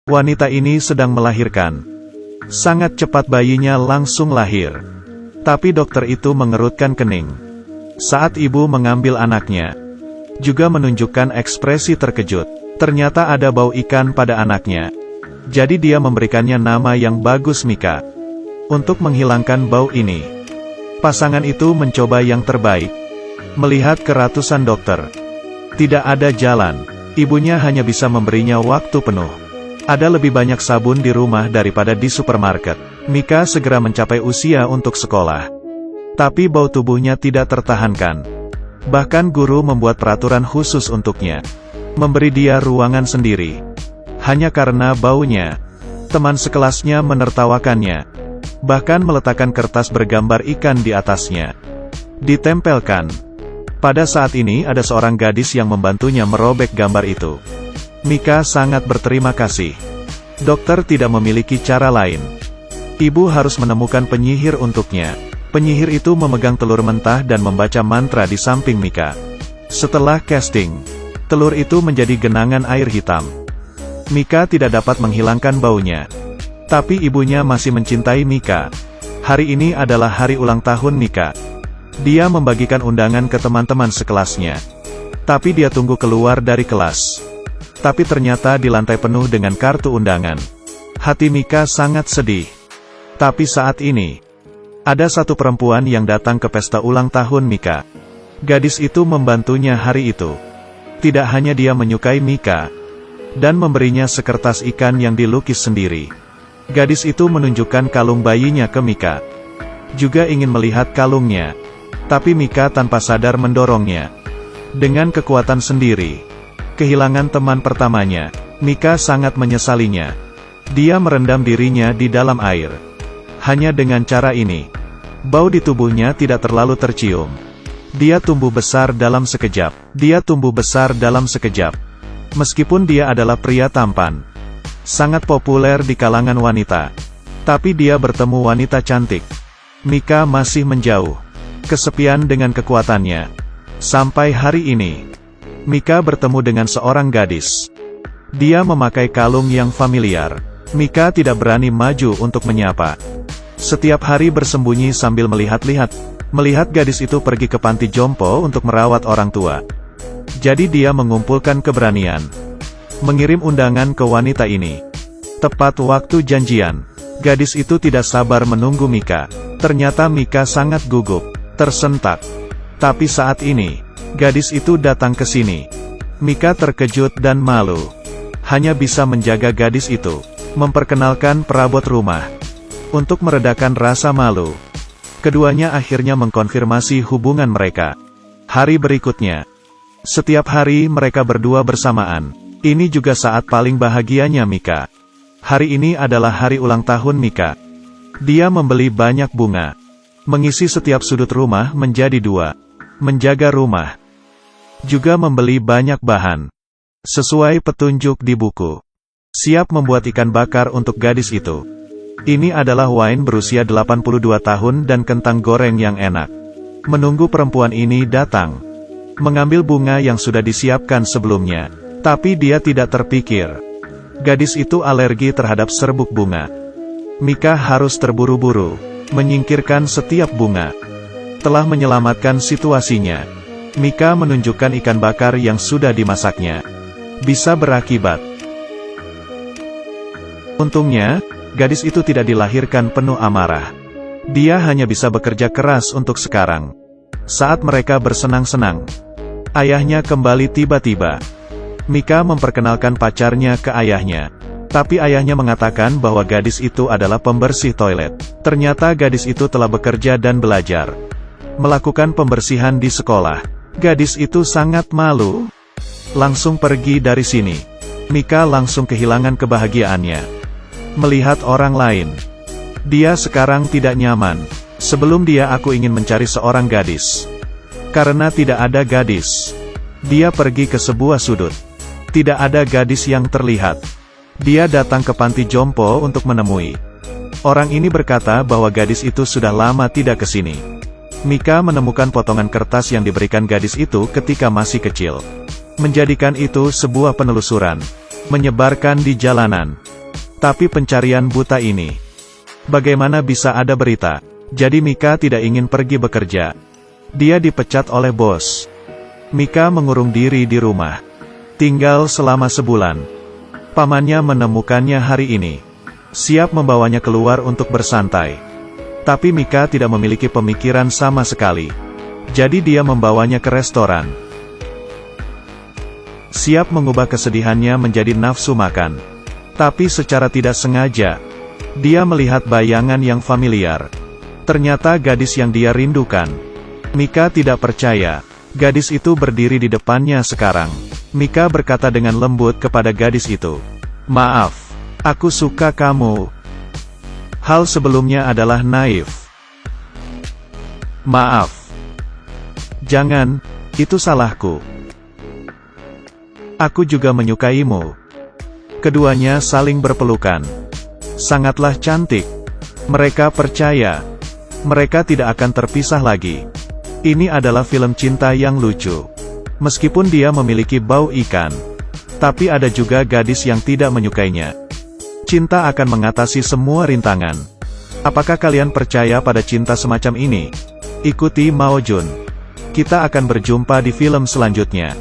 Wanita ini sedang melahirkan. Sangat cepat bayinya langsung lahir. Tapi dokter itu mengerutkan kening. Saat ibu mengambil anaknya, juga menunjukkan ekspresi terkejut. Ternyata ada bau ikan pada anaknya. Jadi dia memberikannya nama yang bagus, Mika. Untuk menghilangkan bau ini, pasangan itu mencoba yang terbaik. Melihat ke ratusan dokter, tidak ada jalan. Ibunya hanya bisa memberinya waktu penuh. Ada lebih banyak sabun di rumah daripada di supermarket. Mika segera mencapai usia untuk sekolah. Tapi bau tubuhnya tidak tertahankan. Bahkan guru membuat peraturan khusus untuknya. Memberi dia ruangan sendiri. Hanya karena baunya. Teman sekelasnya menertawakannya. Bahkan meletakkan kertas bergambar ikan di atasnya. Ditempelkan. Pada saat ini ada seorang gadis yang membantunya merobek gambar itu. Mika sangat berterima kasih. Dokter tidak memiliki cara lain. Ibu harus menemukan penyihir untuknya. Penyihir itu memegang telur mentah dan membaca mantra di samping Mika. Setelah casting, telur itu menjadi genangan air hitam. Mika tidak dapat menghilangkan baunya. Tapi ibunya masih mencintai Mika. Hari ini adalah hari ulang tahun Mika. Dia membagikan undangan ke teman-teman sekelasnya. Tapi dia tunggu keluar dari kelas. Tapi ternyata di lantai penuh dengan kartu undangan. Hati Mika sangat sedih. Tapi saat ini, ada satu perempuan yang datang ke pesta ulang tahun Mika. Gadis itu membantunya hari itu. Tidak hanya dia menyukai Mika, dan memberinya sekertas ikan yang dilukis sendiri. Gadis itu menunjukkan kalung bayinya ke Mika. Juga ingin melihat kalungnya. Tapi Mika tanpa sadar mendorongnya. Dengan kekuatan sendiri. Kehilangan teman pertamanya, Mika sangat menyesalinya. Dia merendam dirinya di dalam air. Hanya dengan cara ini, bau di tubuhnya tidak terlalu tercium. Dia tumbuh besar dalam sekejap. Dia tumbuh besar dalam sekejap. Meskipun dia adalah pria tampan, sangat populer di kalangan wanita. Tapi dia bertemu wanita cantik. Mika masih menjauh. Kesepian dengan kekuatannya. Sampai hari ini, Mika bertemu dengan seorang gadis. Dia memakai kalung yang familiar. Mika tidak berani maju untuk menyapa. Setiap hari bersembunyi sambil melihat-lihat. Melihat gadis itu pergi ke panti jompo untuk merawat orang tua. Jadi dia mengumpulkan keberanian. Mengirim undangan ke wanita ini. Tepat waktu janjian. Gadis itu tidak sabar menunggu Mika. Ternyata Mika sangat gugup. Tersentak. Tapi saat ini, gadis itu datang ke sini. Mika terkejut dan malu. Hanya bisa menjaga gadis itu. Memperkenalkan perabot rumah. Untuk meredakan rasa malu. Keduanya akhirnya mengkonfirmasi hubungan mereka. Hari berikutnya. Setiap hari mereka berdua bersamaan. Ini juga saat paling bahagianya Mika. Hari ini adalah hari ulang tahun Mika. Dia membeli banyak bunga. Mengisi setiap sudut rumah menjadi 2. Menjaga rumah. Juga membeli banyak bahan. Sesuai petunjuk di buku. Siap membuat ikan bakar untuk gadis itu. Ini adalah wine berusia 82 tahun dan kentang goreng yang enak. Menunggu perempuan ini datang. Mengambil bunga yang sudah disiapkan sebelumnya. Tapi dia tidak terpikir. Gadis itu alergi terhadap serbuk bunga. Mika harus terburu-buru. Menyingkirkan setiap bunga. Telah menyelamatkan situasinya. Mika menunjukkan ikan bakar yang sudah dimasaknya. Bisa berakibat. Untungnya, gadis itu tidak dilahirkan penuh amarah. Dia hanya bisa bekerja keras untuk sekarang. Saat mereka bersenang-senang, ayahnya kembali tiba-tiba. Mika memperkenalkan pacarnya ke ayahnya. Tapi ayahnya mengatakan bahwa gadis itu adalah pembersih toilet. Ternyata gadis itu telah bekerja dan belajar. Melakukan pembersihan di sekolah. Gadis itu sangat malu. Langsung pergi dari sini. Mika langsung kehilangan kebahagiaannya. Melihat orang lain. Dia sekarang tidak nyaman. Sebelum dia aku ingin mencari seorang gadis. Karena tidak ada gadis. Dia pergi ke sebuah sudut. Tidak ada gadis yang terlihat. Dia datang ke panti jompo untuk menemui. Orang ini berkata bahwa gadis itu sudah lama tidak ke sini. Mika menemukan potongan kertas yang diberikan gadis itu ketika masih kecil. Menjadikan itu sebuah penelusuran. Menyebarkan di jalanan. Tapi pencarian buta ini, bagaimana bisa ada berita? Jadi Mika tidak ingin pergi bekerja. Dia dipecat oleh bos. Mika mengurung diri di rumah. Tinggal selama sebulan. Pamannya menemukannya hari ini. Siap membawanya keluar untuk bersantai. Tapi Mika tidak memiliki pemikiran sama sekali. Jadi dia membawanya ke restoran. Siap mengubah kesedihannya menjadi nafsu makan. Tapi secara tidak sengaja, dia melihat bayangan yang familiar. Ternyata gadis yang dia rindukan. Mika tidak percaya. Gadis itu berdiri di depannya sekarang. Mika berkata dengan lembut kepada gadis itu. Maaf, aku suka kamu. Hal sebelumnya adalah naif. Maaf. Jangan, itu salahku. Aku juga menyukaimu. Keduanya saling berpelukan. Sangatlah cantik. Mereka percaya. Mereka tidak akan terpisah lagi. Ini adalah film cinta yang lucu. Meskipun dia memiliki bau ikan. Tapi ada juga gadis yang tidak menyukainya. Cinta akan mengatasi semua rintangan. Apakah kalian percaya pada cinta semacam ini? Ikuti Mao Jun. Kita akan berjumpa di film selanjutnya.